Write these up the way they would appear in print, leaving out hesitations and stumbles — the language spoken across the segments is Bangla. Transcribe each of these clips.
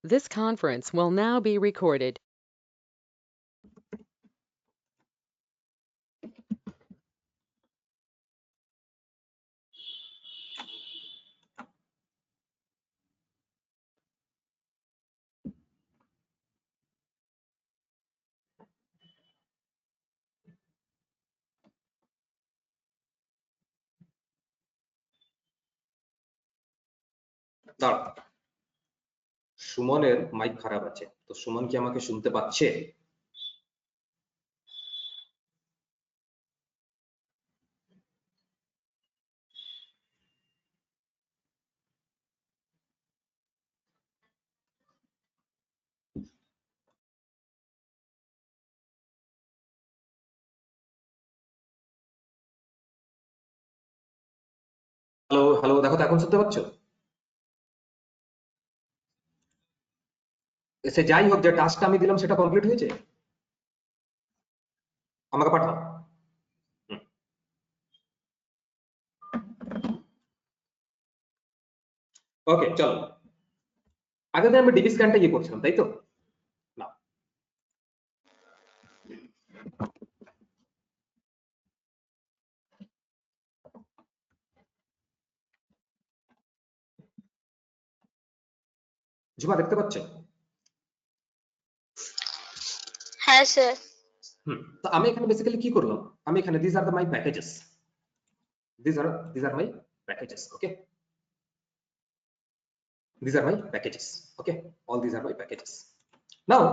This conference will now be recorded. দাঁড়াও, সুমনের মাইক খারাপ আছে, তো সুমন কি আমাকে শুনতে পাচ্ছে? হ্যালো হ্যালো, দেখো তো এখন শুনতে পাচ্ছ? সে যাই হোক, যে টাস্কটা আমি দিলাম সেটা কমপ্লিট হয়েছে? আমাকে পাঠাও। ওকে, চলো। আগে তো আমি ডিবি স্ক্যানটা ইয়ে করছিলাম, তাই তো? না, ঝুমা দেখতে পাচ্ছ? হ্যাঁ স্যার। তো আমি এখানে বেসিক্যালি কি করলাম, আমি এখানে this are the my packages, these are my packages. Okay, these are my packages. Okay, all these are my packages now,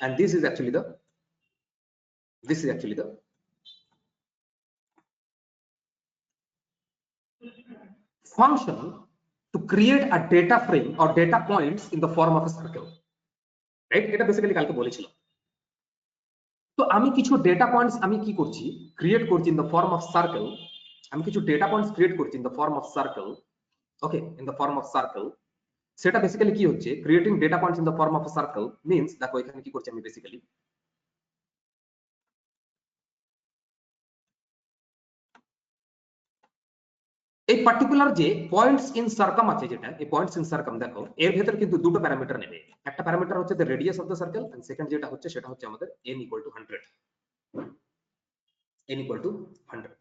and this is actually the function to create a data frame or data points in the form of a circle, right? এটা বেসিক্যালি কালকে বলেছিলাম। তো আমি কিছু ডেটা পয়েন্টস আমি কি করছি, ক্রিয়েট করছি in the form of circle. আমি কিছু ডেটা পয়েন্টস ক্রিয়েট করছি in the form of circle. Okay, in the form of circle. সেটা বেসিক্যালি কি হচ্ছে, creating data points in the form of circle means, দেখো এখানে কি করছি আমি বেসিক্যালি, এই পার্টিকুলার যে পয়েন্টস ইন সার্কাম আছে, যেটা এই পয়েন্টস ইন সার্কাম, দেখো এর ভেতর কিন্তু দুটো প্যারামিটার নেবে। একটা প্যারামিটার হচ্ছে the radius of the circle, and second যেটা হচ্ছে সেটা হচ্ছে আমাদের n equal to 100, n equal to 100।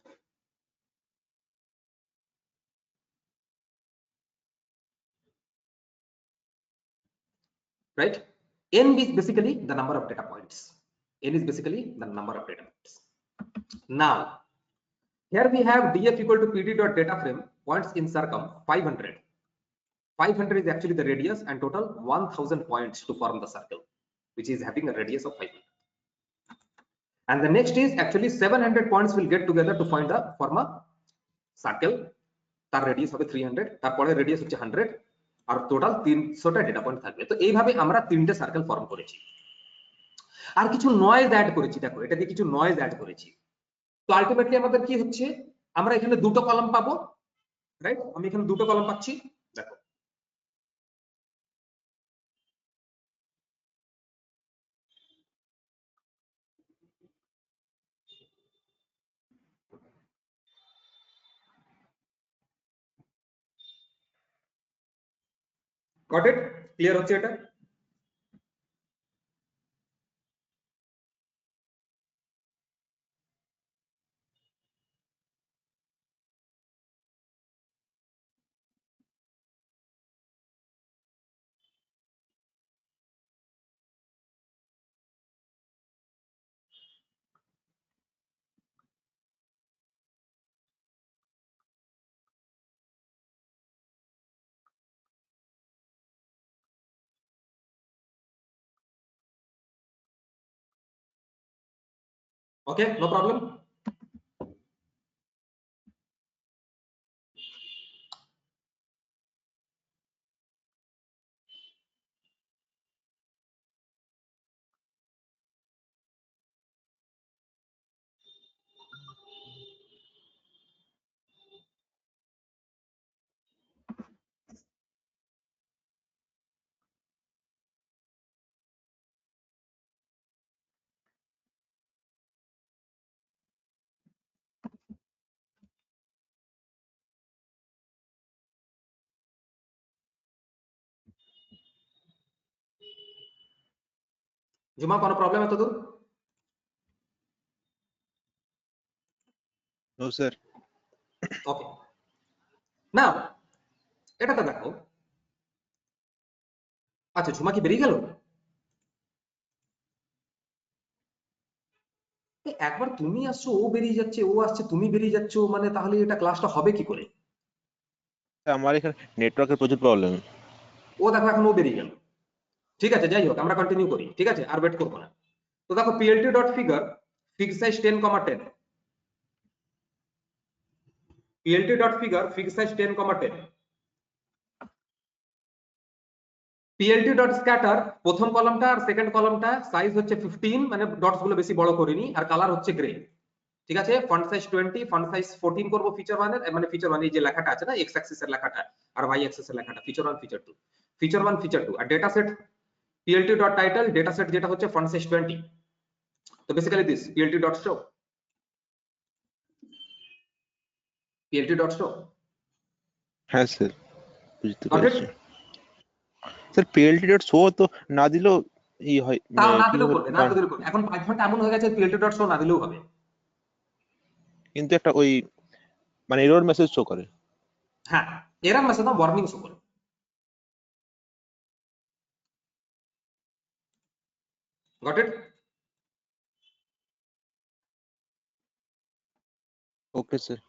right? N is basically the number of data points. N is basically the number of data points. Now here we have df equal to pd dot data frame points in circum 500. 500 is actually the radius, and total 1000 points to form the circle, which is having a radius of 500. And the next is actually 700 points will get together to find the form a circle. তার রেডিয়াস হবে 300, তারপরে রেডিয়াস হচ্ছে 100, আর টোটাল 300টা ডেটা পয়েন্ট থাকবে। তো এইভাবে আমরা তিনটে সার্কেল ফর্ম করেছি, আর কিছু নয়েজ অ্যাড করেছি। দেখো এটা দিয়ে কিছু নয়েজ অ্যাড করেছি। তো আলটিমেটলি আমাদের কি হচ্ছে, আমরা এখানে দুটো কলাম পাবো, রাইট? আমি এখানে দুটো কলাম পাচ্ছি, দেখো। Got it? ক্লিয়ার হচ্ছে এটা? ওকে, নো প্রবলেম। জুমা কোনো প্রবলেম এত দূর? No sir. ওকে, নাও এটাতে দেখো, আচ্ছা ঝুমা কি বেরিয়ে গেল? একবার তুমি আসছো ও বেরিয়ে যাচ্ছে, ও আসছে তুমি বেরিয়ে যাচ্ছ, মানে তাহলে এটা ক্লাসটা হবে কি করে? আমার এখানে নেটওয়ার্কের প্রচুর প্রবলেম। ও দেখো এখন ও বেরিয়ে গেল। ঠিক আছে, যাই হোক আমরা কন্টিনিউ করি, ঠিক আছে, আর ওয়েট করবো না। তো দেখো plt dot figure fix size 10,10, plt dot figure fix size 10,10, plt dot scatter প্রথম কলামটা আর সেকেন্ড কলামটা সাইজ হচ্ছে 15, মানে ডটস গুলো বেশি বড় করিনি, আর কালার হচ্ছে গ্রে। ঠিক আছে, ফন্ট সাইজ 20, ফন্ট সাইজ 14 করব ফিচার 1 এর, মানে ফিচার 1 এই যে লেখাটা আছে না এক্স অ্যাক্সিস এর লেখাটা আর ওয়াই অ্যাক্সিস এর লেখাটা, ফিচার 1 ফিচার 2, ফিচার 1 ফিচার 2, আর data set plt dot title data set যেটা হচ্ছে ফন্ট সাইজ 20। তো basically this plt dot show, plt dot show. হ্যাঁ স্যার, বুঝতে Got it? পেরেছি। স্যার পিএলটি ডট শো তো না দিলেও এই হয়, তাও না কি দিলেও করবে, না দিলেও করবে। এখন পাইথনটা এমন হয়ে গেছে plt ডট শো না দিলেও হবে। কিন্তু একটা ওই মানে এরর মেসেজ শো করে। হ্যাঁ, এরর মেসেজ না, ওয়ার্নিং শো করে। Got it? Okay sir.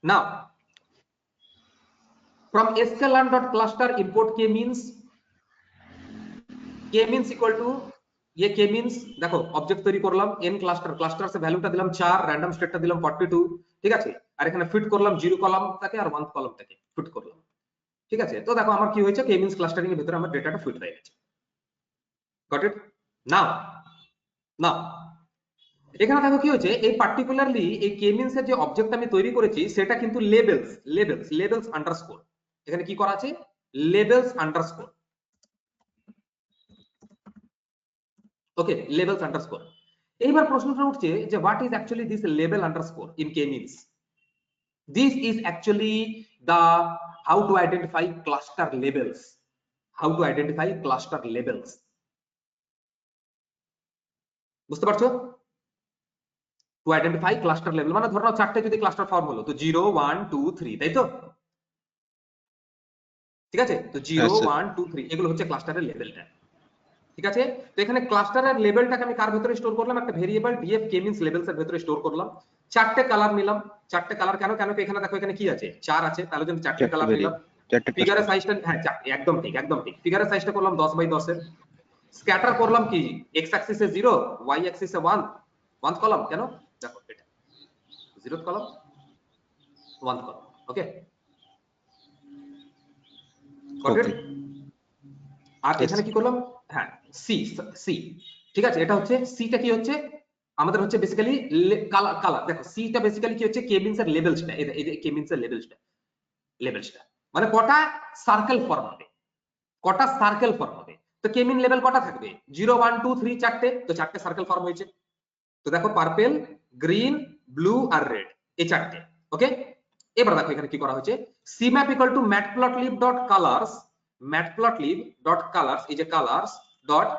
Now from sklearn dot cluster import k means, k means equal to ये k means দেখো অবজেক্ট তৈরি করলাম n ক্লাস্টার, ক্লাস্টারস এর ভ্যালুটা দিলাম 4, র‍্যান্ডম স্টেটটা দিলাম 42, ঠিক আছে, আর এখানে ফিট করলাম 0 কলামটাকে আর 1 কলামটাকে ফিট করলাম। ঠিক আছে, তো দেখো আমার কি হয়েছে, k means ক্লাস্টারিং এর ভিতরে আমার ডেটাটা ফিট হয়ে গেছে। Got it? নাও নাও এখানে দেখো কি হয়েছে, এই পার্টিকুলারলি এই k means এর যে অবজেক্ট আমি তৈরি করেছি সেটা কিন্তু লেবেলস আন্ডারস্কোর, এখানে কি করা আছে, লেবেলস আন্ডারস্কোর। ওকে, লেবেলস আন্ডারস্কোর। এইবার প্রশ্নটা উঠছে যে what is actually this label underscore in k means? This is actually the how to identify cluster labels, how to identify cluster labels। বুঝতে পারছো? টু আইডেন্টিফাই ক্লাস্টার লেভেল মানে ধরো চারটে যদি ক্লাস্টার ফর্ম হলো তো 0 1 2 3, তাই তো? ঠিক আছে, তো 0 1 2 3 এগুলো হচ্ছে ক্লাস্টারের লেভেলটা। ঠিক আছে, তো এখানে ক্লাস্টারের লেভেলটাকে আমি কার ভিতরে স্টোর করলাম, একটা variable df k means labels এর ভিতরে স্টোর করলাম। চারটে কালার নিলাম, চারটে কালার কেন কেন কি এখানে দেখো এখানে কি আছে, 4 আছে, তাহলে জন্য চারটে কালার নিলাম। ফিগারের সাইজটা, হ্যাঁ একদম ঠিক একদম ঠিক, ফিগারের সাইজটা করলাম 10 বাই 10 এর। স্ক্যাটার করলাম কি x অ্যাক্সিসে 0, y অ্যাক্সিসে 1, 1 কলাম, কেন দেখো এটা 0th কলাম 1th কলাম। ওকে, আর এখানে কি করলাম, হ্যাঁ সি সি, ঠিক আছে, এটা হচ্ছে সিটা কি হচ্ছে আমাদের হচ্ছে বেসিক্যালি কালার। দেখো সিটা বেসিক্যালি কি হচ্ছে, কে মিন্স এর লেভেলসটা, এই যে কে মিন্স এর লেভেলসটা মানে কটা সার্কেল ফর্ম হবে, কটা সার্কেল ফর্ম হবে। তো কে মিন লেভেল কটা থাকবে, 0 1 2 3 চারটে, তো চারটে সার্কেল ফর্ম হয়েছে। তো দেখো পার্পল, গ্রিন, ব্লু আর রেড, এই চারটে। ওকে, এবার দেখো এখানে কি করা হয়েছে, cmap equal to matplotlib.colors, matplotlib.colors, এই যে colours dot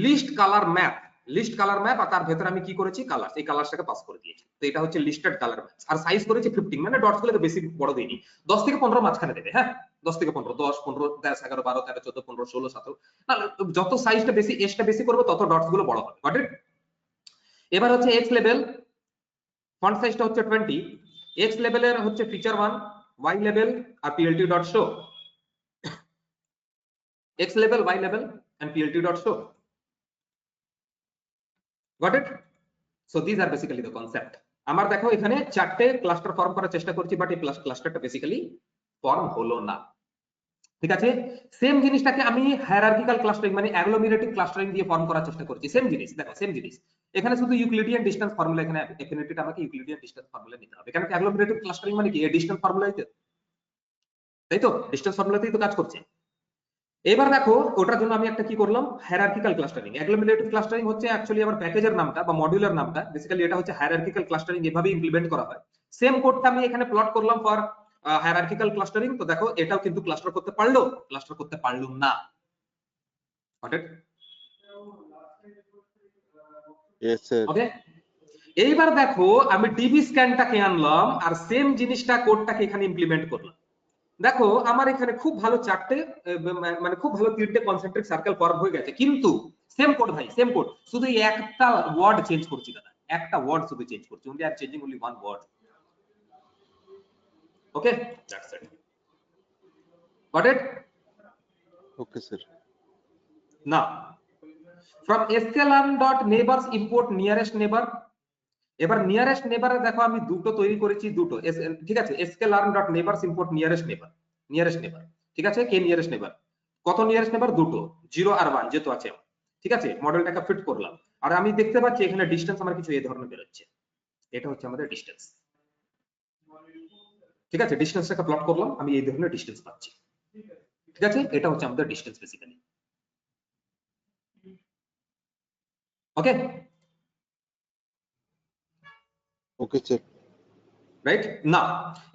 list colour map, list colour map, আর তার ভেতরে আমি কি করেছি, কালার্স, এই কালারটাকে পাস করে দিয়েছি। তো এটা হচ্ছে লিস্টেড কালার ম্যাপ, আর সাইজ করেছি 15, মানে ডটস গুলোকে বেশি বড় দেইনি, 10 থেকে 15 মাঝখানে দেবে। হ্যাঁ 10 থেকে 15, 10 15 10 11 12 13 14 15 16 17, না যত সাইজটা বেশি, এজটা বেশি করবে তত ডটস গুলো বড় হবে। Got it? এবার হচ্ছে এক্স লেভেল, ফন্ট সাইজটা হচ্ছে 20, এক্স লেভেলের হচ্ছে feature 1, Y level R plt dot show, x level, y level and plt dot show. Got it? So these are basically the concept. আমার দেখো এখানে চারটে ক্লাস্টার ফর্ম করার চেষ্টা করছি, বাট এই ক্লাস্টারটা বেসিক্যালি ফর্ম হলো না। ঠিক আছে, সেম জিনিসটাকে আমি হায়ারার্কিক্যাল ক্লাস্টারিং মানে অ্যাগ্লোমেরেটিভ ক্লাস্টারিং দিয়ে ফর্ম করার চেষ্টা করছি। সেম জিনিস, দেখো সেম জিনিস, এখানে শুধু ইউক্লিডিয়ান ডিসটেন্স ফর্মুলা, এখানে এফিনিটিটা আমাকে ইউক্লিডিয়ান ডিসটেন্স ফর্মুলা নিতে হবে, কারণ অ্যাগ্লোমেরেটিভ ক্লাস্টারিং মানে কি ডিসটেন্স ফর্মুলাইতে, তাই তো, ডিসটেন্স ফর্মুলাতেই তো কাজ করছে। এবার দেখো ওটার জন্য আমি একটা কি করলাম, হায়ারার্কিক্যাল ক্লাস্টারিং। অ্যাগ্লোমেরেটিভ ক্লাস্টারিং হচ্ছে অ্যাকচুয়ালি আমার প্যাকেজের নামটা বা মডিউলের নামটা, বেসিক্যালি এটা হচ্ছে হায়ারার্কিক্যাল ক্লাস্টারিং, এভাবে ইমপ্লিমেন্ট করা হয়। সেম কোডটা আমি এখানে প্লট করলাম ফর হায়ারার্কিক্যাল ক্লাস্টারিং। তো দেখো এটাও কিন্তু ক্লাস্টার করতে পারলো, ক্লাস্টার করতে পারলো না। Yes, sir. ওকে, এইবার দেখো আমি ডিবি স্ক্যানটাকে আনলাম আর সেম জিনিসটা কোডটাকে এখানে ইমপ্লিমেন্ট করলাম। দেখো আমার এখানে খুব ভালো চারটে মানে খুব ভালো তিনটে কনসেন্ট্রিক সার্কেল কর্ভ হয়ে গেছে, কিন্তু সেম কোড ভাই, সেম কোড, শুধু এই একটা ওয়ার্ড চেঞ্জ করছি দাদা, একটা ওয়ার্ড শুধু চেঞ্জ করছি, only I am changing only one word. Okay, that's it. Got it? Okay, sir. Now from sklearn dot neighbors import nearest neighbor. এবার নিয়ারেস্ট নেবারে দেখো আমি দুটো তৈরি করেছি, দুটো ঠিক আছে, sklearn dot neighbors import nearest neighbor, nearest নেবার, ঠিক আছে, কে নিয়ারেস্ট নেবার, কত নিয়ারেস্ট নেবার, দুটো, 0 আর 1 যেহেতু আছে, ঠিক আছে, মডেলটাকে ফিট করলাম, আর আমি দেখতে পাচ্ছি এখানে ডিসটেন্স আমার কিছু এই ধরনের বেরোচ্ছে, এটা হচ্ছে আমাদের ডিসটেন্স, ঠিক আছে, ডিসটেন্সটাকে প্লট করলাম, আমি এই ধরনের ডিসটেন্স পাচ্ছি, ঠিক আছে, এটা হচ্ছে আমাদের ডিসটেন্স বেসিক্যালি। ওকে, Okay, sir. রাইট না,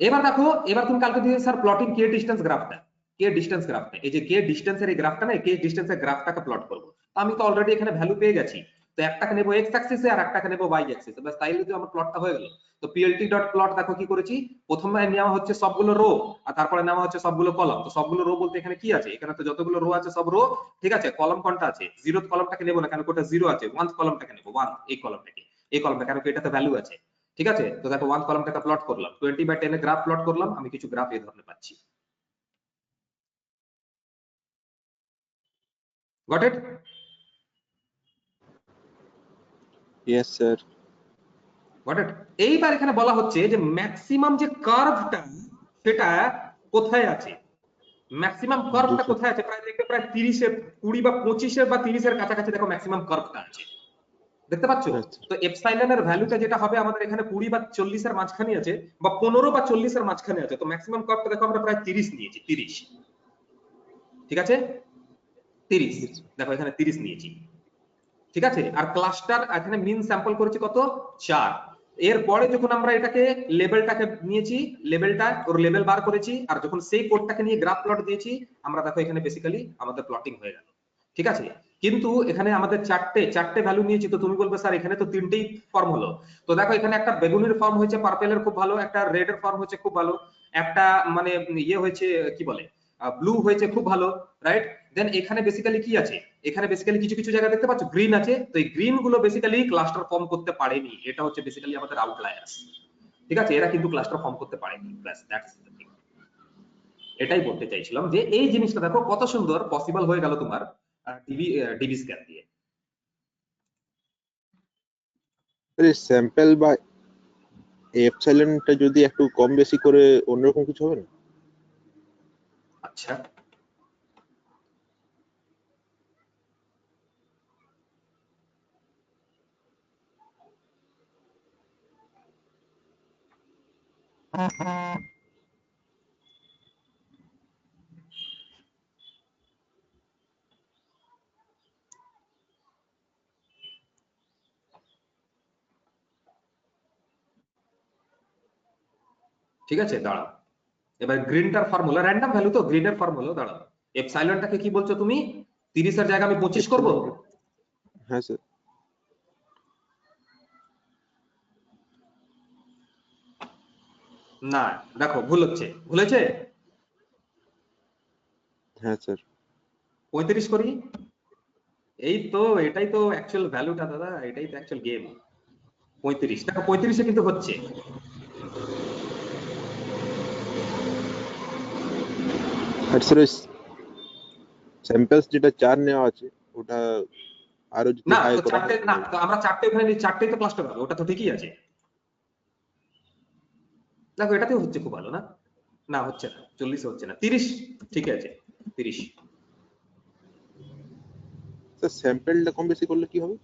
এবার দেখো, এবার তুমি কালকে দিয়ে স্যার প্লটিং কে ডিসটেন্স গ্রাফটা, কে ডিসটেন্স গ্রাফটা, এই যে কে ডিসটেন্সের এই গ্রাফটা না, কে ডিসটেন্সের গ্রাফটাকে প্লট করব, আমি তো অলরেডি এখানে ভ্যালু পেয়ে গেছি, তো একটাকে নেব এক্স অ্যাক্সিসে আর একটাকে নেব ওয়াই অ্যাক্সিসে, বাস তাইলে তো আমার প্লটটা হয়ে গেল। তো পিএলটি ডট প্লট দেখো কি করেছি, প্রথমে নেওয়া হচ্ছে সবগুলো রো আর তারপরে নেওয়া হচ্ছে সবগুলো কলাম, তো সবগুলো রো বলতে এখানে কি আছে, এখানে তো যতগুলো রো আছে সব রো, ঠিক আছে, কলাম কোনটা আছে, 0th কলামটাকে নেব না, কেন কোটা 0 আছে, 1th কলামটাকে নেব, 1 এই কলামটাকে, এই কলামটা, কারণ এটাতে ভ্যালু আছে, ঠিক আছে, তো দেখো 1 কলামটাকে প্লট করলাম, 20/10 এ গ্রাফ প্লট করলাম, আমি কিছু গ্রাফ এই ধরনের পাচ্ছি। Got it? Yes, sir. Got it? এইবার এখানে বলা হচ্ছে যে ম্যাক্সিমাম যে কার্ভটা সেটা কোথায় আছে, ম্যাক্সিমাম কার্ভটা 200. কোথায় আছে, প্রায় দেখতে প্রায় 30 এর 20 বা 25 এর বা 30 এর কাছাকাছি দেখো ম্যাক্সিমাম কার্ভটা আছে, দেখতে পাচ্ছ? Yes, sir. তো এপসাইলনের ভ্যালুটা যেটা হবে আমাদের এখানে 20 বা 40 এর মাঝখানে আছে, বা 15 বা 40 এর মাঝখানে আছে, তো ম্যাক্সিমাম কার্ভটা দেখো আমরা প্রায় 30 নিয়েছি, 30, ঠিক আছে, 30, Yes, sir. দেখো এখানে 30 নিয়েছি, ঠিক আছে, আর ক্লাস্টার এখানে মিন স্যাম্পল করেছি কত, 4, এরপরে যখন আমরা এটাকে লেভেলটাকে নিয়েছি, লেভেলটা ওর লেভেল বার করেছি, আর যখন সেই কোডটাকে নিয়ে গ্রাফ প্লট দিয়েছি, আমরা দেখো এখানে বেসিক্যালি আমাদের প্লটিং হয়ে গেল, ঠিক আছে, কিন্তু এখানে আমাদের চারটে ভ্যালু নিয়েছি, তো তুমি বলবে স্যার এখানে তো তিনটেই ফর্ম হলো, তো দেখো এখানে একটা বেগুনির ফর্ম হয়েছে, পার্পেলের খুব ভালো, একটা রেড এর ফর্ম হচ্ছে খুব ভালো, একটা মানে ইয়ে হয়েছে কি বলে ব্লু হয়েছে খুব ভালো, রাইট, দেন এখানে বেসিক্যালি কি আছে, এখানে বেসিক্যালি কিছু কিছু জায়গা দেখতে পাচ্ছ গ্রিন আছে, তো এই গ্রিন গুলো বেসিক্যালি ক্লাস্টার ফর্ম করতে পারেনি, এটা হচ্ছে বেসিক্যালি আমাদের আউটলায়ার্স, ঠিক আছে, এরা কিন্তু ক্লাস্টার ফর্ম করতে পারেনি, ব্যাস দ্যাটস দ্য থিং, এটাই বলতে চাইছিলাম যে এই জিনিসটা দেখো কত সুন্দর পসিবল হয়ে গেল তোমার ডিবি স্ক্যান দিয়ে। এই স্যাম্পল বা এপসাইলনটা যদি একটু কম বেশি করে অন্যরকম কিছু হবে না? আচ্ছা, ঠিক আছে, দাঁড়াও, এবার গ্রিনটার ফর্মুলা র্যান্ডম ভ্যালু, তো গ্রিনের ফর্মুলা দাঁড়াও, এপসাইলনটাকে কি বলছো তুমি, 30 এর জায়গায় আমি 25 করব, হ্যাঁ স্যার। না দেখো ভুল হচ্ছে, ভুল হয়েছে, হ্যাঁ স্যার। 35 করি, এই তো এটাই তো অ্যাকচুয়াল ভ্যালুটা দাদা, এটাই তো অ্যাকচুয়াল গেম, 35, দেখো 35 এ কিন্তু হচ্ছে, আর স্যার স্যাম্পলস যেটা 4 নেওয়া আছে ওটা আরো যদি না হাই তো করা চারটে, হয় না তাহলে? তো আমরা চারটে ওখানে নিই, চারটেই তো ক্লাস্টার হবে, ওটা তো ঠিকই আছে, দেখো এটাতেও হচ্ছে খুব ভালো না, না হচ্ছে না, 40 হচ্ছে না, 30 ঠিক আছে, 30, স্যার স্যাম্পলটা কম বেশি করলে কি হবে?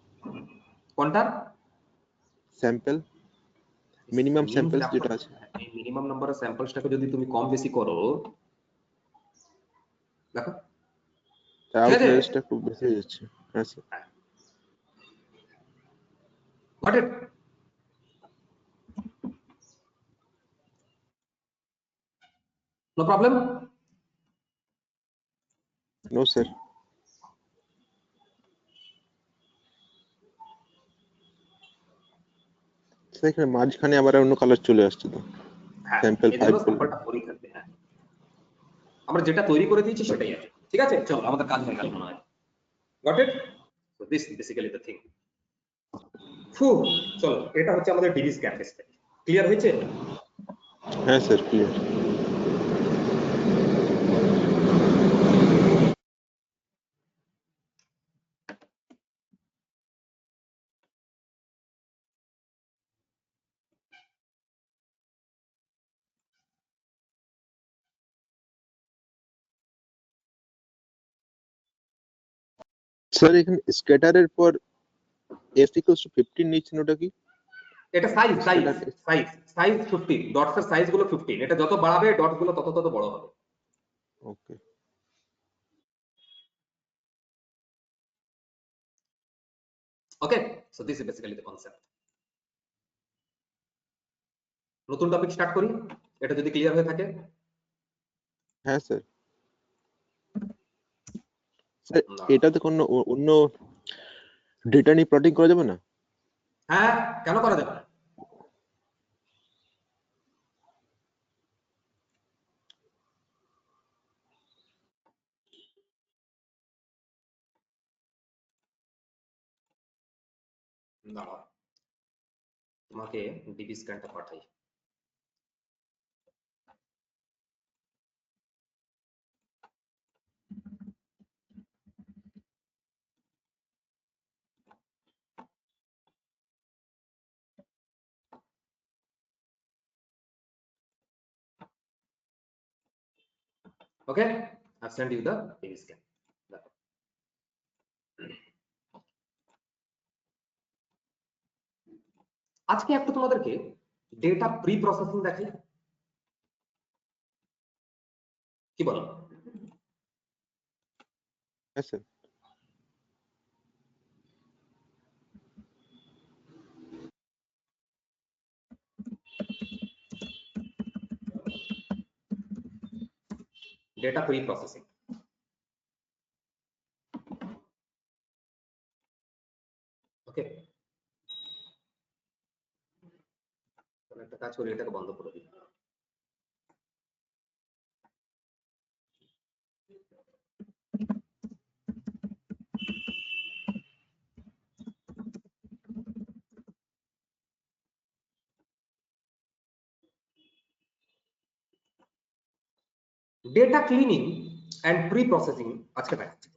কোনটা, স্যাম্পল মিনিমাম মিন স্যাম্পলস স্যাম্পল, যেটা আছে এই মিনিমাম নাম্বার অফ স্যাম্পলসটাকে যদি তুমি কম বেশি করো, দেখো, তার ঠিক আছে, আউটলায়ার্সটা একটু বেশি হয়ে যাচ্ছে। হ্যাঁ sir. Got it? No problem? No sir. Sir এখানে মাঝখানে আবার অন্য কালার চলে আসছে তো, হ্যাঁ স্যাম্পল এই 5 জন্য বলে। স্যাম্পলটা ভরি থাকবে। হ্যাঁ আমরা যেটা তৈরি করে দিয়েছি সেটাই আছে। ঠিক আছে, চলো আমাদের কাজ হয়ে গেল মনে হয়। Got it? So this basically the thing. চলো এটা হচ্ছে আমাদের ডিবি স্ক্যান টেস্ট। ক্লিয়ার হয়েছে? হ্যাঁ স্যার ক্লিয়ার। স্যার এখানে স্ক্যাটারের পর f equals to 15 নিচ্ছেন, ওটা কি? এটা size size Scatter- size size 15, dots এর সাইজ গুলো 15। এটা যত বাড়াবে ডট গুলো তত তত বড় হবে। Okay okay, so this is basically the concept. নতুন টপিক স্টার্ট করি, এটা যদি ক্লিয়ার হয়ে থাকে। হ্যাঁ স্যার। স্যার এটাতে কোনো অন্য ডেটা নিয়ে প্লটিং করা যাবে না? হ্যাঁ কেন করা যাবে না? দাঁড়াও তোমাকে ডিবি স্ক্যানটা পাঠাই। ওকে, I've sent you the DB scan. দেখো আজকে একটু তোমাদেরকে ডেটা প্রি প্রসেসিং দেখাই, কি বলো? হ্যাঁ sir. Data preprocessing. Okay, তাহলে একটা কাজ করি, এটাকে বন্ধ করে দিই। Data cleaning and preprocessing আজকে দেখাচ্ছি।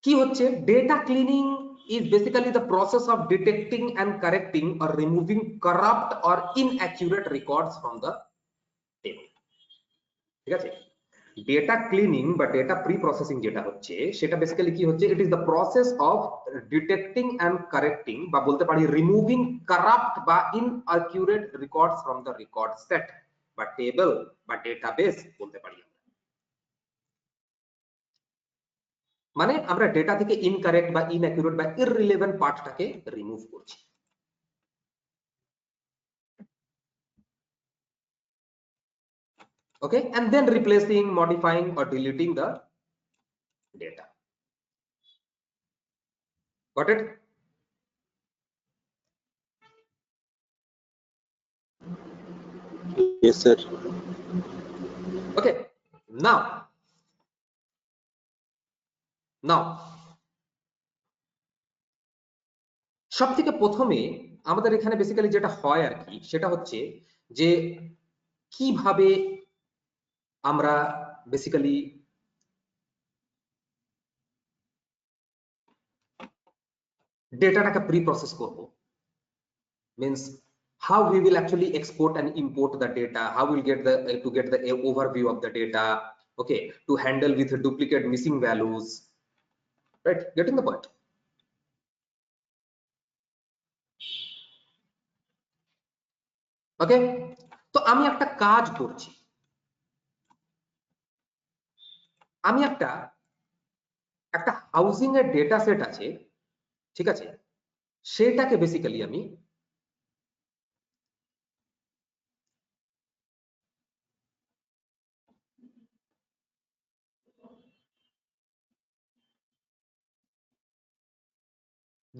কি হচ্ছে data cleaning? is basically the process of detecting and correcting or removing corrupt or inaccurate records from the table. ঠিক আছে, ডেটা ক্লিনিং বা ডেটা প্রি প্রসেসিং যেটা হচ্ছে সেটা বেসিক্যালি কি হচ্ছে, it is the process of detecting and correcting বা বলতে পারি রিমুভিং কারাপ্ট বা inaccurate records from the record set বা টেবল বা ডেটাবেস বলতে পারি। মানে আমরা ডেটা থেকে ইনকারেক্ট বা ইনঅ্যাকুরেট বা ইররিলেভেন্ট পার্টটাকে রিমুভ করছি। Okay, and then replacing, modifying or deleting the data. Got it? Yes sir. Okay, now সব থেকে প্রথমে আমাদের এখানে বেসিক্যালি যেটা হয় আর কি সেটা হচ্ছে যে কিভাবে আমরা বেসিক্যালি ডেটাটাকে প্রি প্রসেস করব, means how we will actually export and import the data, how we'll get the to get the overview of the data, okay, to handle with duplicate missing values, right? Getting the point? ওকে, তো আমি একটা কাজ করছি, আমি একটা হাউজিং এর ডেটা সেট আছে, ঠিক আছে, সেটাকে বেসিক্যালি আমি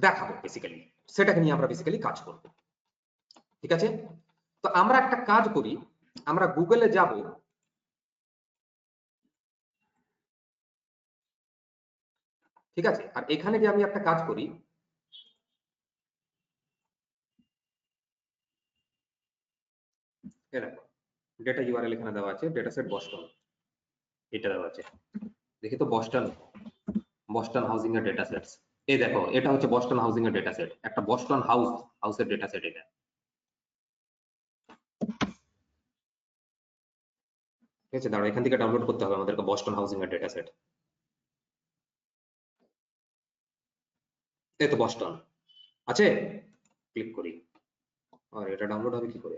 দেখাবো বেসিক্যালি, সেটাকে নিয়ে আমরা বেসিক্যালি কাজ করব। ঠিক আছে, তো আমরা একটা কাজ করি, আমরা গুগলে যাব, ঠিক আছে, আর এখানে গিয়ে আমি একটা কাজ করি, এই দেখো ডেটা ইউআরএল এখানে দেওয়া আছে, ডেটা সেট বস্টন, এটা দেওয়া আছে, দেখি তো বস্টন, বস্টন হাউজিং এর ডেটা সেটস, এই দেখো এটা হচ্ছে বস্টন হাউজিং এর ডেটা সেট, একটা বস্টন হাউসের ডেটা সেট এটা। ঠিক আছে, দাঁড়াও এখান থেকে ডাউনলোড করতে হবে আমাদেরকে বস্টন হাউজিং এর ডেটা সেট, এই তো বস্টন আছে, ক্লিক করি, আর এটা ডাউনলোড হবে কি করে?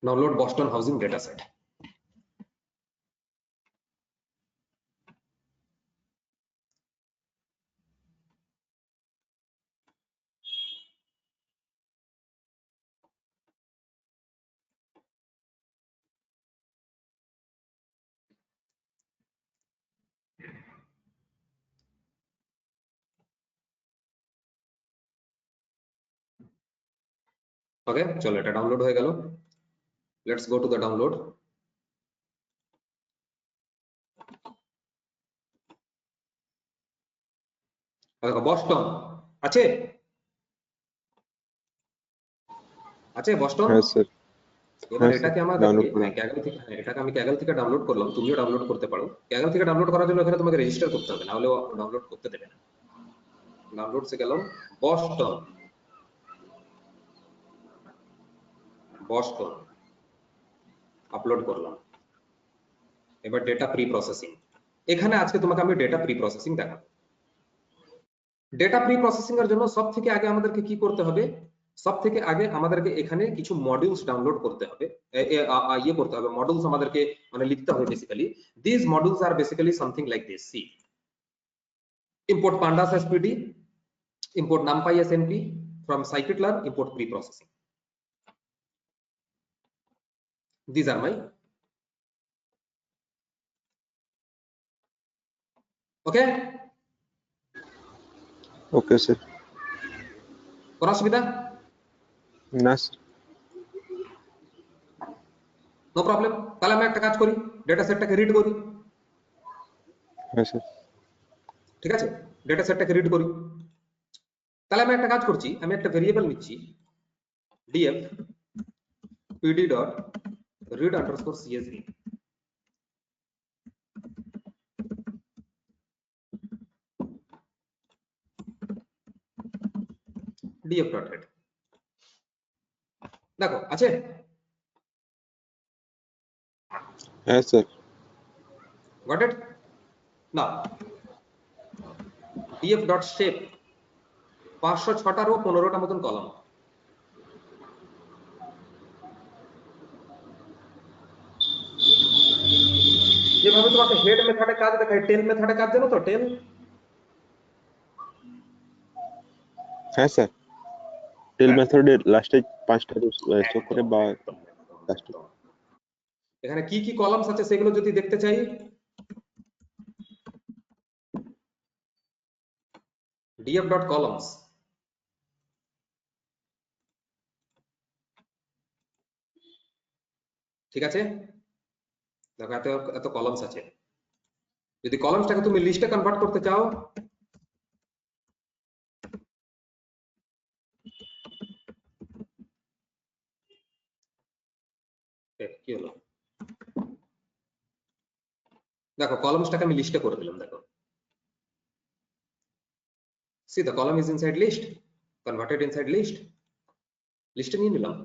Download Boston housing data set, okay চলো এটা ডাউনলোড হয়ে গেল, let's go to the download. দেখো বস্টন আছে, আছে বস্টন। হ্যাঁ স্যার, এবার হ্যাঁ স্যার এটাকে আমাদেরকে ডাউনলোড করলাম। ক্যাগল থেকে, এটাকে আমি ক্যাগল থেকে ডাউনলোড করলাম, তুমিও ডাউনলোড করতে পারো। ক্যাগল থেকে ডাউনলোড করার জন্য এখানে তোমাকে রেজিস্টার করতে হবে, না হলে ডাউনলোড করতে দেবে না। ডাউনলোডসে গেলাম, বস্টন, বস্টন আপলোড করলাম। এবার ডেটা প্রি প্রসেসিং, এখানে আজকে তোমাকে আমি ডেটা প্রি প্রসেসিং দেখাবো। ডেটা প্রি প্রসেসিং এর জন্য সব থেকে আগে আমাদেরকে কি করতে হবে, সব থেকে আগে আমাদেরকে এখানে কিছু মডিউলস ডাউনলোড করতে হবে, ইয়ে করতে হবে, মডিউলস আমাদেরকে মানে লিখতে হবে basically. This modules are basically something like this, see import pandas as pd, import numpy as np, from scikit-learn import pre-processing. These are my, okay, okay sir. কোনো অসুবিধা? না স্যার। No problem. তাহলে আমি একটা কাজ করি, ডেটা সেটটাকে রিড করি। হ্যাঁ স্যার। ঠিক আছে, ডেটা সেটটাকে রিড করি। তাহলে আমি একটা কাজ করছি, আমি একটা ভেরিয়েবল নিচ্ছি, df pd dot read underscore csv, df dot head, দেখো আছে, হ্যাঁ স্যার। গট ইট। না df dot shape 506টার ও 15টা মতন কলাম, যেভাবে তোমাকে হেড মেথডে কাজ দেখায়, টেল মেথডে কাজ জানো তো, টেল? হ্যাঁ স্যার, টেল মেথডের লাস্টে 5টা যোগ করে বা লাস্টে। এখানে কি কি কলামস আছে সেগুলো যদি দেখতে চাই, df dot columns, ঠিক আছে, দেখো এত এত কলামস আছে। যদি কলামসটাকে তুমি লিস্টে কনভার্ট করতে চাও, কি হলো, দেখো কলামসটাকে আমি লিস্টে করে দিলাম, দেখো see the column is inside list, converted inside list, লিস্টে নিয়ে নিলাম।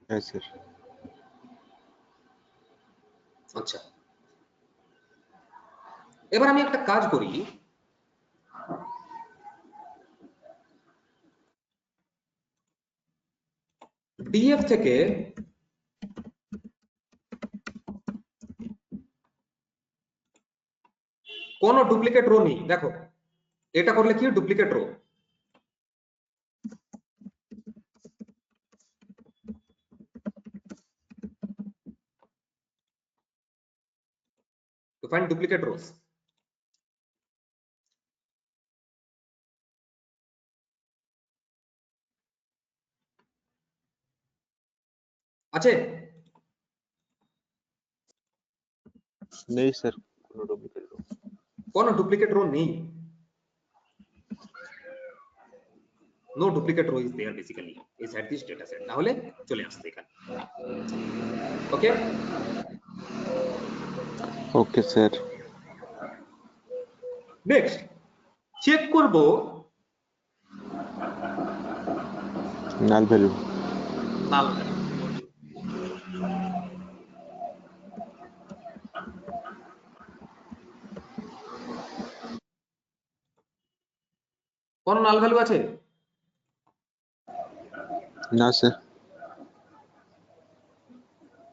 হ্যাঁ স্যার। আচ্ছা, এবার আমি একটা কাজ করি, df থেকে কোনো ডুপ্লিকেট রো নেই, দেখো এটা করলে কি duplicate row. To find duplicate rows. আছে? নেই স্যার কোনো ডুপ্লিকেট রো। কোনো ডুপ্লিকেট রো নেই। No duplicate row is there basically inside this data set. তাহলে চলে আসছে এখানে। Okay? Okay sir. Next check করব নাল ভ্যালু। Null value. কোন নাল ভ্যালু আছে? না sir.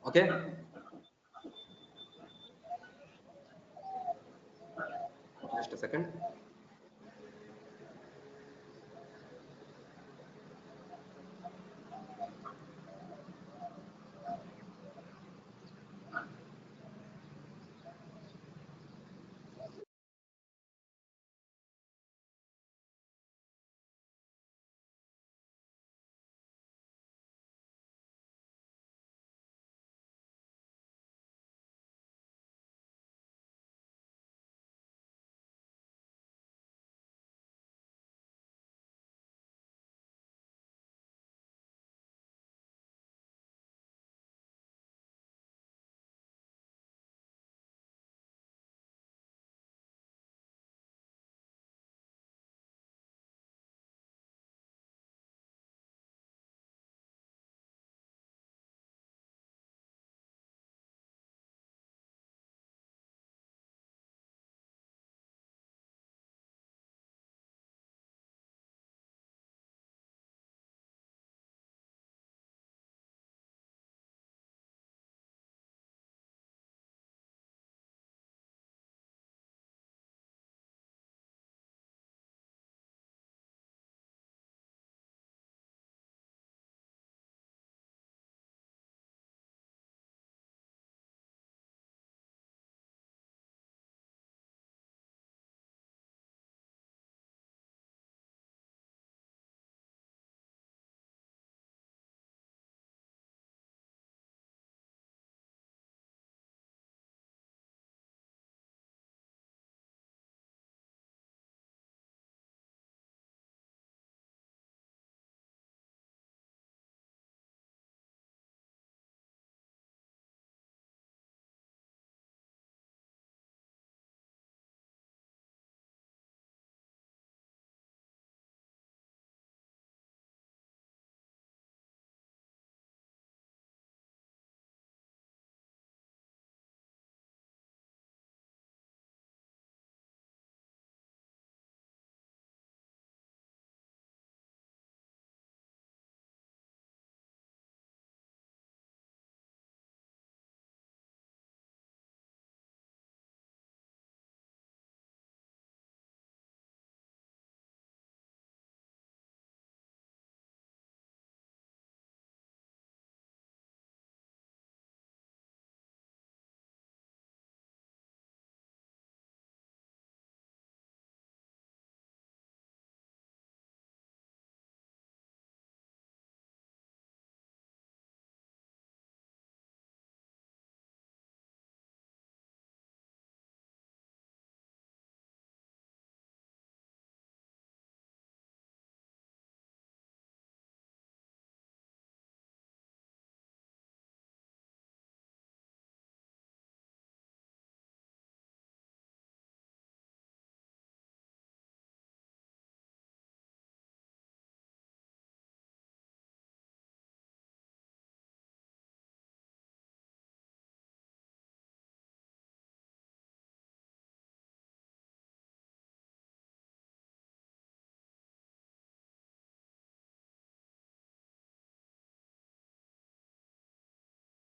Okay, just a second.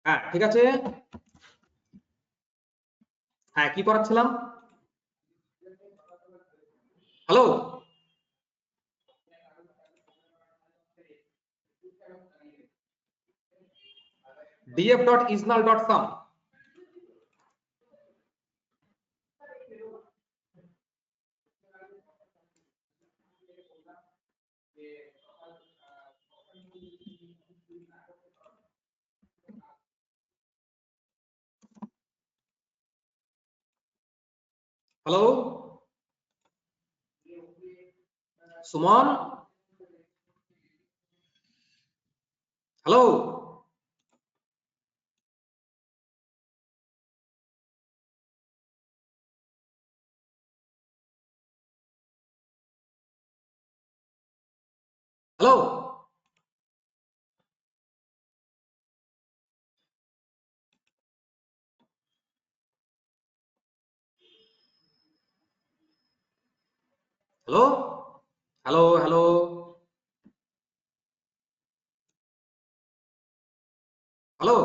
হ্যাঁ ঠিক আছে। হ্যাঁ কি করাচ্ছিলাম? Hello, df.isnal.sum hello Suman, hello hello hello hello hello hello.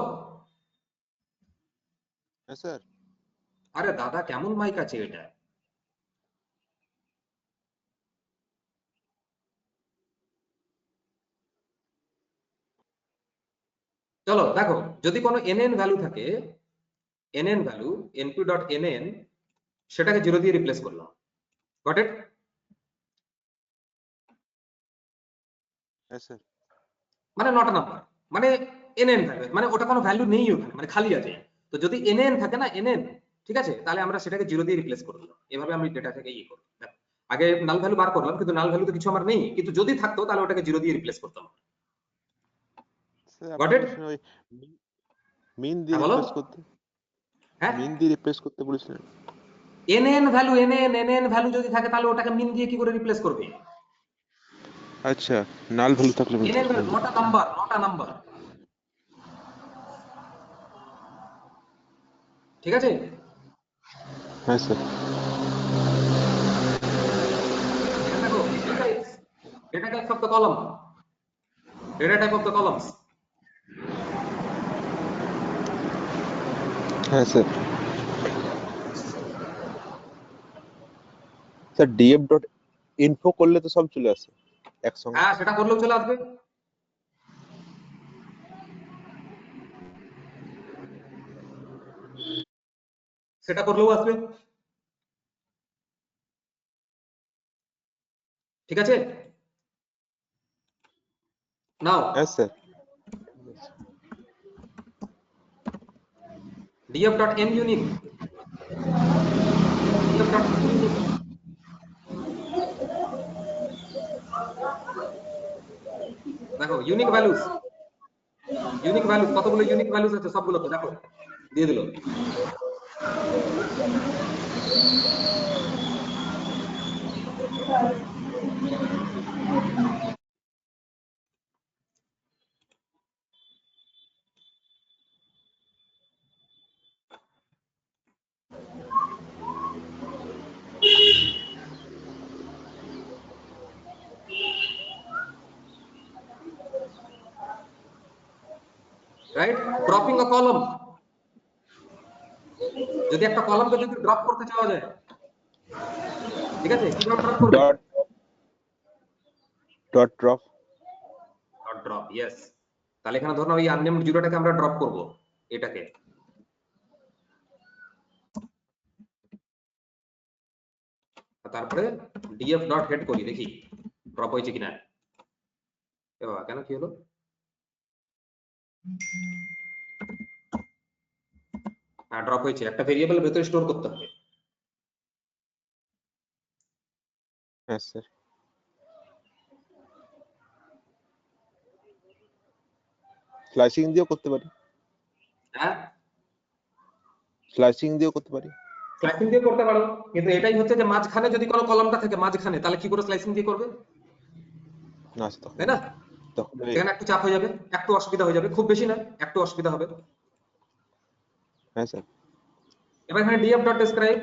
হ্যাঁ স্যার। আরে দাদা, কেমন মাইক আছে এটা? চলো দেখো, যদি কোনো nn ভ্যালু থাকে, nn ভ্যালু np.nn, সেটাকে 0 দিয়ে রিপ্লেস করলাম। Got it? হ্যাঁ স্যার। মানে নট নাম্বার, মানে nn ভ্যালু, মানে ওটা কোনো ভ্যালু নেই ওখানে, মানে খালি আছে। তো যদি nn থাকে না, nn, ঠিক আছে, তাহলে আমরা সেটাকে 0 দিয়ে রিপ্লেস করে দিলাম। এভাবে আমি ডেটা থেকে করব। দেখো, আগে নাল ভ্যালু বার করলাম, কিন্তু নাল ভ্যালু তো কিছু আমার নেই, কিন্তু যদি থাকতো তাহলে ওটাকে 0 দিয়ে রিপ্লেস করতাম। স্যার গট আপনি ইট? বলেছিলেন ওই মিন দিয়ে হ্যাঁ বলো। রিপ্লেস করতে। হ্যাঁ, মিন দিয়ে রিপ্লেস করতে বলেছিলেন। nn ভ্যালু, nn ভ্যালু যদি থাকে তাহলে ওটাকে মিন দিয়ে কি করে রিপ্লেস করবে? আচ্ছা, নাল ভ্যালু থাকলে nn ভ্যালু মিন দিয়ে। নটা নাম্বার, নটা নাম্বার, ঠিক আছে? হ্যাঁ স্যার। এখানে দেখো, data types of the column, data type of the columns. হ্যাঁ sir. Sir DF dot info করলে তো সব চলে আসে একসঙ্গে। হ্যাঁ, সেটা করলেও চলে আসবে। সেটা করলেও আসবে, ঠিক আছে? নাও হ্যাঁ স্যার। df.nunique, df.nunique, দেখো ইউনিক ভ্যালুস, ইউনিক ভ্যালুস, কতগুলো ইউনিক ভ্যালুস আছে সবগুলো তো দেখো দিয়ে দিল। রাইট? ড্রপিং আ কলাম, যদি একটা কলামকে যদি ড্রপ করতে চাওয়া যায়, ঠিক আছে, কিভাবে ড্রপ করবে? Dot dot drop. Dot drop, yes. তাহলে এখানে ধরুন ওই আননেমড জিরোটাকে আমরা ড্রপ করব, এটাকে। তারপরে df ডট হেড করি, দেখি ড্রপ হয়েছে কিনা। এ বাবা, কেন কি হলো? হ্যাঁ, ড্রপ হয়েছে। একটা ভেরিয়েবল ভেতরে স্টোর করতে হবে। হ্যাঁ স্যার। স্লাইসিং দিয়েও করতে পারি। হ্যাঁ, স্লাইসিং দিয়েও করতে পারি। স্লাইসিং দিয়ে করতে পারো, কিন্তু এটাই হচ্ছে যে মাঝখানে যদি কোনো কলামটা থাকে মাঝখানে, তাহলে কি করে স্লাইসিং দিয়ে করবে? না তখন, তাই না? তখন সেখানে একটু চাপ হয়ে যাবে, একটু অসুবিধা হয়ে যাবে, খুব বেশি না, একটু অসুবিধা হবে। হ্যাঁ স্যার। এবার এখানে df ডট ডেসক্রাইব,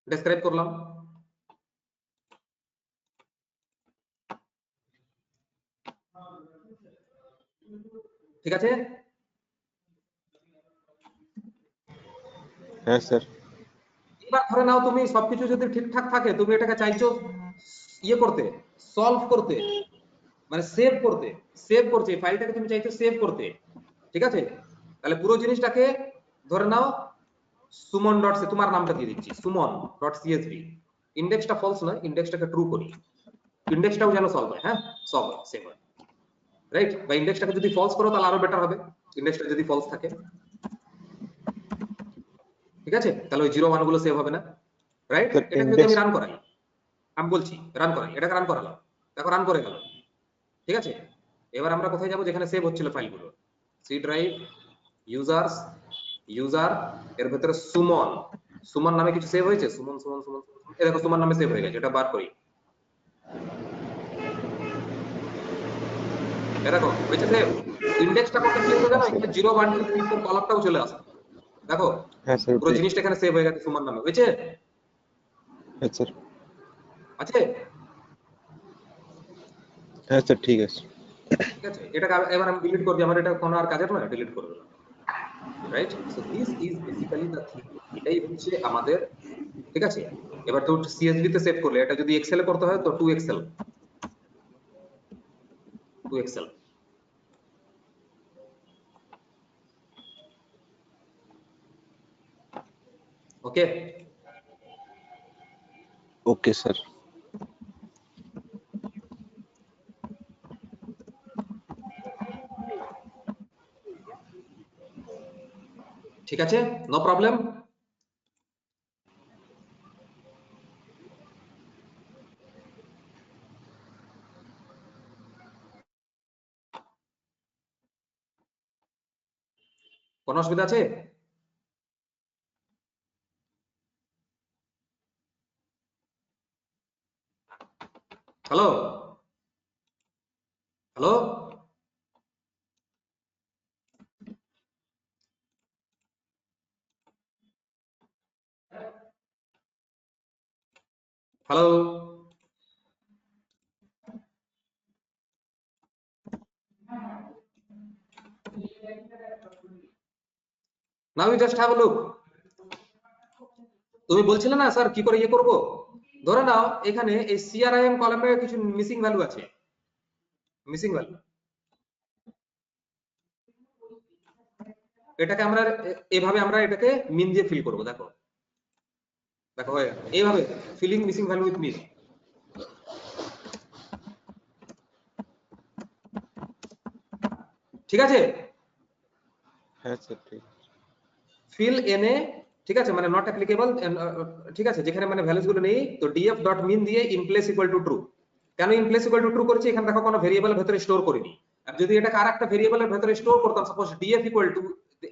ডেসক্রাইব করলাম, ঠিক আছে? হ্যাঁ স্যার। এবার ধরে নাও তুমি সবকিছু যদি ঠিকঠাক থাকে, তুমি এটাকে চাইছো ইয়ে করতে, সলভ করতে, মানে সেভ করতে এই ফাইলটাকে তুমি চাইছো সেভ করতে, ঠিক আছে? তাহলে পুরো জিনিসটাকে ধরে নাও সুমন ডট সি, তোমার নামটা দিয়ে দিচ্ছি সুমন ডট সিএসভি। ইন্ডেক্সটা ফলস নয়, ইন্ডেক্সটাকে ট্রু করি, ইন্ডেক্সটাও যেন সলভ হয়, হ্যাঁ সলভ হয়, সেভ হয়, রাইট? বা ইন্ডেক্সটাকে যদি ফলস করো তাহলে আরো বেটার হবে, ইন্ডেক্সটা যদি ফলস থাকে, ঠিক আছে? তাহলে ওই 0 1 গুলো সেভ হবে না, রাইট? স্যার এটাকে যদি আমি রান করাই, আমি বলছি রান করাই, এটাকে রান করালাম, দেখো রান করে গেল, ঠিক আছে? এবার আমরা কোথায় যাব? যেখানে সেভ হচ্ছিল ফাইলগুলো, সি ড্রাইভ, ইউজার্স, ইউজার, এর ভিতরে সুমন, সুমন নামে কিছু সেভ হয়েছে, সুমন সুমন সুমন, এই দেখো সুমন নামে সেভ হয়ে গেছে, এটা বার করি, এই দেখো হয়েছে সেভ। ইন্ডেক্সটা করতে কি হলো জানো? এখানে 0 1 2 3 4 কলামটাও চলে আসে, দেখো হ্যাঁ স্যার। পুরো জিনিসটা এখানে সেভ হয়ে গেছে সুমন নামে, হয়েছে? হ্যাঁ স্যার। আছে? হ্যাঁ স্যার ঠিক আছে। ঠিক আছে, এটাকে এবার আমি ডিলিট করে দিই, আমার এটা কোনো আর কাজের নয়, ডিলিট করে দিলাম, right? So this is basically the thing, এটাই হচ্ছে আমাদের, ঠিক আছে? এবার তো সিএসভি তে সেভ করলে, এটা যদি এক্সেল এ করতে হয় তো 2 excel, 2 excel, okay? Okay sir. ঠিক আছে, নো প্রবলেম। কোনো অসুবিধা আছে? Hello, hello, hello, now you just have a look. তুমি বলছিলে না স্যার কি করে ইয়ে করব? ধরে নাও এখানে এই সিআরআইএম কলামে কিছু মিসিং ভ্যালু আছে, মিসিং ভ্যালু, এটাকে আমরা এভাবে আমরা এটাকে মিন দিয়ে ফিল করব, দেখো দেখো হয়ে গেল এইভাবে, ফিলিং মিসিং ভ্যালু উইথ মিন, ঠিক আছে? হ্যাঁ স্যার ঠিক আছে। ফিল এনে, ঠিক আছে, মানে নট অ্যাপ্লিকেবল, ঠিক আছে, যেখানে মানে ভ্যালুস গুলো নেই, তো df ডট মিন দিয়ে in place equal to true. কেন in place equal to true করেছি? এখানে দেখো কোনো ভেরিয়েবলের ভেতরে স্টোর করিনি, আর যদি এটাকে আরেকটা ভেরিয়েবলের ভেতরে স্টোর করতাম, সাপোজ df ইকুয়াল টু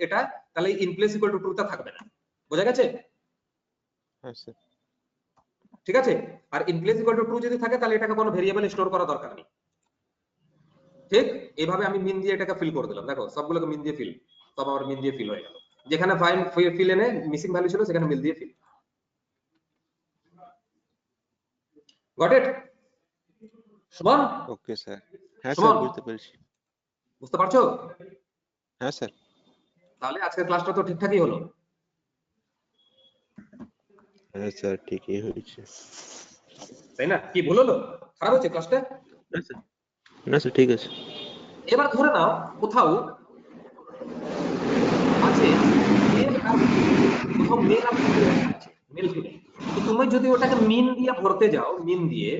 এটা, তাহলে in place equal to true টা থাকবে না, বোঝা গেছে? হ্যাঁ স্যার। ঠিক আছে, আর in place equal to true যদি থাকে তাহলে এটাকে কোনো ভেরিয়েবল স্টোর করা দরকার নেই, ঠিক? এইভাবে আমি মিন দিয়ে এটাকে ফিল করে দিলাম, দেখো সবগুলোকে মিন দিয়ে ফিল, সব আমার মিন দিয়ে ফিল হয়ে গেল, যেখানে ফাইন ফিল এনে মিসিং ভ্যালু ছিল সেখানে মিল দিয়ে fill, got it? Suman, okay sir. হ্যাঁ স্যার সুমন বুঝতে পেরেছি। বুঝতে পারছো? হ্যাঁ স্যার। তাহলে আজকের ক্লাসটা তো ঠিকঠাকই হলো, হ্যাঁ স্যার ঠিকই হয়েছে। তাই না? কি ভুল হলো? খারাপ হচ্ছে ক্লাসটা? না স্যার, না স্যার ঠিক আছে। এবার ধরে নাও কোথাও আছে মেল আর কোথাও মেল আর ফিমেল আছে, মেল ফিমেল, তো তুমি যদি ওটাকে মিন দিয়ে ভরতে যাও, মিন দিয়ে,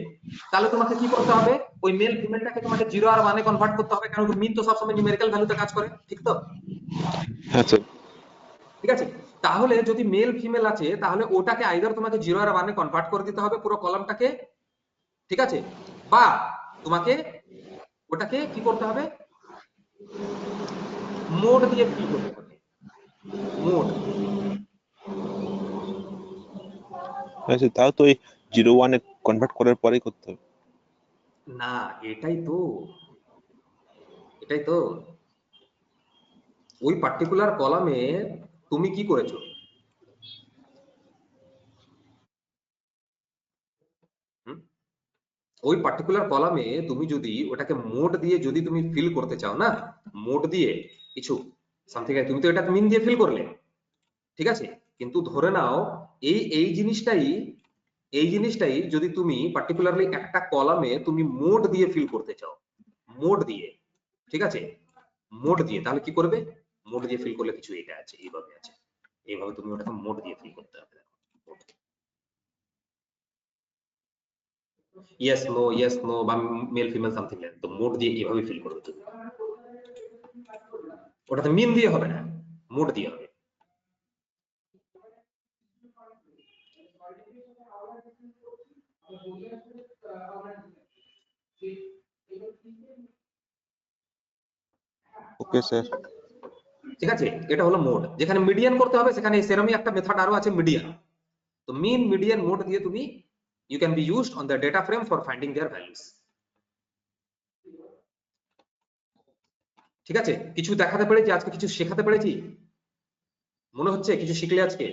তাহলে তোমাকে কি করতে হবে? ওই মেল ফিমেলটাকে তোমাকে 0 আর 1 এ কনভার্ট করতে হবে, কারণ মিন তো সবসময় নিউমেরিক্যাল ভ্যালুতে কাজ করে, ঠিক তো? হ্যাঁ স্যার। ঠিক আছে, তাহলে যদি মেল ফিমেল আছে তাহলে ওটাকে আইদার তোমাকে 0 আর 1 এ কনভার্ট করে দিতে হবে পুরো কলামটাকে, ঠিক আছে, বা তোমাকে ওটাকে কি করতে হবে? মোড দিয়ে ফিল করতে হবে, মোড। হ্যাঁ স্যার, তাও তো ওই 0 1 এ কনভার্ট করার পরেই করতে হবে। না, এটাই তো, এটাই তো, ওই পার্টিকুলার কলামে তুমি কি করেছো? হুম? ওই পার্টিকুলার কলামে তুমি যদি ওটাকে মোড দিয়ে যদি তুমি ফিল করতে চাও না, মোড দিয়ে কিছু সামথিং, তুমি তো এটা মিন দিয়ে ফিল করলে, ঠিক আছে, কিন্তু ধরে নাও এই জিনিসটাই যদি তুমি পার্টিকুলারলি একটা কলামে তুমি মোড দিয়ে ফিল করতে চাও, মোড দিয়ে, ঠিক আছে, মোড দিয়ে, তাহলে কি করবে? মোড দিয়ে ফিল করলে কিছু এটা আছে, এইভাবে আছে, এইভাবে তুমি ওটাকে মোড দিয়ে ফিল করতে হবে। ইয়েস নো বা মেল ফিমেল সামথিং লাইক, তো মোড দিয়ে এইভাবে ফিল করবে তুমি। ওটাতে মিন দিয়ে হবে না, মোড দিয়ে হবে। ওকে স্যার। ঠিক আছে, এটা হলো মোড। যেখানে মিডিয়ান করতে হবে সেখানে সেরকমই একটা মেথড আরো আছে, মিডিয়ান। তো মিন, মিডিয়ান, মোড দিয়ে তুমি you can be used on the data frame for finding their values। ঠিক আছে, কিছু দেখাতে পেরেছি আজকে, কিছু শেখাতে পেরেছি, মনে হচ্ছে কিছু শিখলে আজকে?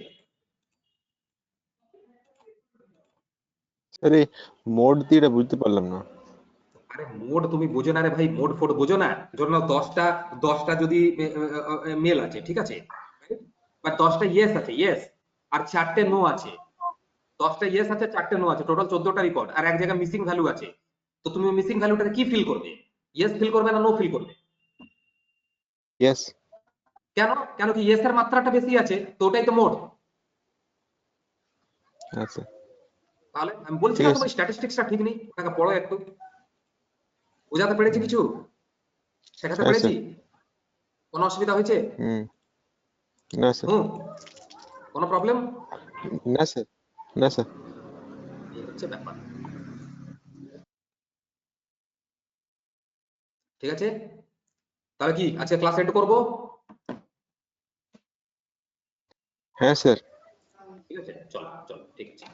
স্যার এই মোড দিয়ে বুঝতে পারলাম না। আরে মোড তুমি বোঝো না রে ভাই, মোড ফোড বোঝো না? ধরো না 10টা যদি মেল আছে, ঠিক আছে, বা 10টা ইয়েস আছে, ইয়েস, আর 4টে নো আছে। 10টা ইয়েস আছে, 4টে নো আছে, টোটাল 14টা রেকর্ড, আর এক জায়গায় মিসিং ভ্যালু আছে। তো তুমি মিসিং ভ্যালুটাকে কি ফিল করবে? ইয়েস ফিল করবে না নো ফিল করবে? ইয়েস। কেন? কেন কি ইয়েস এর মাত্রাটা বেশি আছে, তো ওটাই তো মোড। হ্যাঁ স্যার। তাহলে আমি বলছি ঠিক না আছে। তোমার স্ট্যাটিস্টিক্সটা ঠিক নেই, ওটাকে পড়ো একটু। বোঝাতে পেরেছি কিছু? শেখাতে হ্যাঁ পেরেছি? স্যার। কোনো অসুবিধা হয়েছে? হুম। না স্যার। হুম, কোনো প্রবলেম? না স্যার। না স্যার। এই হচ্ছে ব্যাপার। ঠিক আছে, তাহলে কি আজকে ক্লাস এন্ড করবো? হ্যাঁ স্যার। ঠিক আছে, চলো চলো, ঠিক আছে।